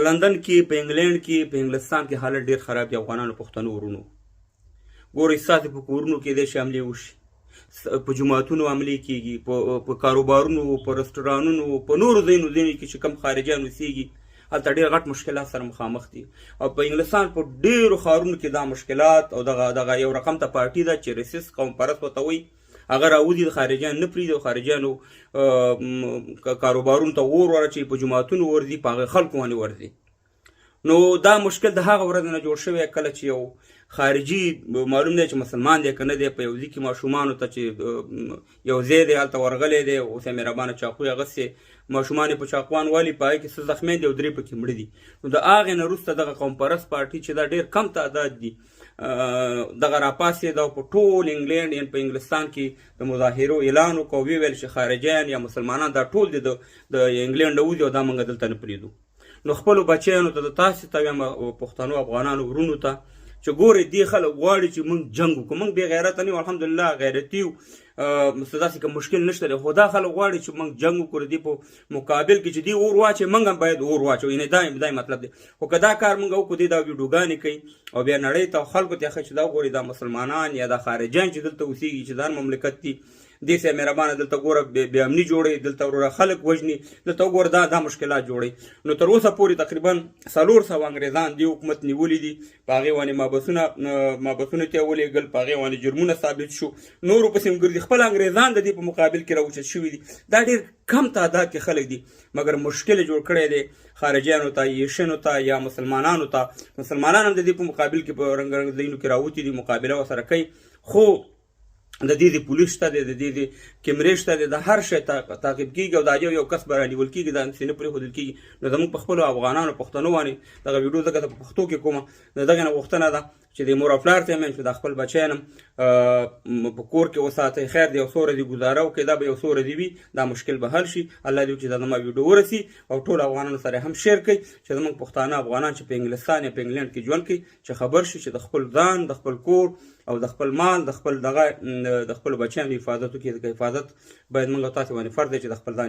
لندن کې، په انګلند کې، په انګلستان کې حالت ډیر خراب دی. افغانانو پښتنو ورونو ګورئ ستاسې په کورونو کې داسې حملې وشي، په جوماتونو حملې کېږي، په کاروبارونو، په رستورانونو، په نورو ځایونو کې چې کوم خارجیان اوسېږي هلته ډېر غټ مشکلات سره مخامخ دي. او په انګلستان په ډېرو ښارونو کې دا مشکلات او دغه یو رقم ته پارټي ده چې ریسس قوم پرست ورته وایي، هغه راوځي د خارجیان نه پرېږدي او خارجیانو کاروبارونو ته اور ورچوي، په جوماتونو ورځي، په هغه خلکو باندې ورځي. نو دا مشکل د هغه ورځ نه جوړ شوی کله چې یو خارجي معلوم دی چې مسلمان دی که نه دی، په یو ځای کې ماشومانو ته چې یو ځای دی هلته ورغلی دی، اوس یې مهربانه چاقو یې اغوستې، ماشومان یې په چاقوان والي، په هغې کې څه زخمیان دي او 3 پکې مړه دي. نو د هغې نه وروسته دغه قوم پرست پارټي چې دا ډېر کم تعداد دي دغه راپاڅېد او په ټول انګلینډ یعنې په انګلستان کې د مظاهرو اعلان وکړ او ویې ویل چې خارجیان یا مسلمانان دا ټول دي د انګلینډ نه وځي او دا موږ دلته نه پرېږدو. نو خپلو بچیانو ته د تاسې ته وایم پښتنو افغانانو ورونو ته چې ګورئ دې خلک غواړي چې موږ جنګ وکړو. موږ بې غیرته نه یو، الحمدلله غیرتي یو، څه داسې که مشکل نشته دی، خو دا خلک غواړي چې موږ جنګ وکړو. دې په مقابل کې چې دې اور واچوي موږ هم باید اور واچوو، یعنې دا مطلب دی. خو که دا کار موږ وکړو، دې دا ویډیوګانې کوي او بیا نړۍ ته خلکو ته ښه چې دا ګورئ دا مسلمانان یا دا خارجیان چې دلته اوسېږي چې دا مملکت دي، دې سه مهربانه دلته ګوره بې امني جوړوي، دلته وروره خلک وژني، دلته وګوره دا مشکلات جوړوي. نو تر اوسه پورې تقریبا 400 انګریزان دې حکومت نیولي دي، په هغې باندې مابسونه ته یې ولېږل، په هغې باندې جرمونه ثابت شو، نورو پسې هم ګرځي. خپل انګریزان د دې په مقابل کې راوچت شوي دي. دا ډېر کم تعداد کې خلک دي، مګر مشکل جوړ کړی دی خارجیانو ته، ایشنو ته یا مسلمانانو ته. مسلمانان هم د دې په مقابل کې په رنګ رنګ ځایونو کې راوتي دي، مقابله ورسره کوي. خو د دې پولیس شته دی، د دې کیمرې شته دی، د هر شی تعقیب کېږي او دا یو کس به رانیول کېږي، دا داسې نه پرېښودل کېږي. نو زموږ په خپلو افغانانو پښتنو باندې دغه ویډیو ځکه په پښتو کې کومه، د دغه نه غوښتنه ده چې د مور او پلار ته یې چې د خپل بچیان هم په کور کې وساتئ. خیر د یو څو ورځې ګزاره وکړئ، دا به یو څو ورځې وي، دا مشکل به حل شي. الله دې وکړي دا زما ویډیو ورسي او ټول افغانانو سره هم شیر کړئ چې زموږ پښتانه افغانان چې په انګلستان یا په انګلینډ کې ژوند کوي چې خبر شي چې د خپل ځان، د خپل کور او د خپل مال، د خپل بچیانو حفاظت وکړي. د حفاظت باید موږ تاسې باندې فرض دی چې د خپل ځان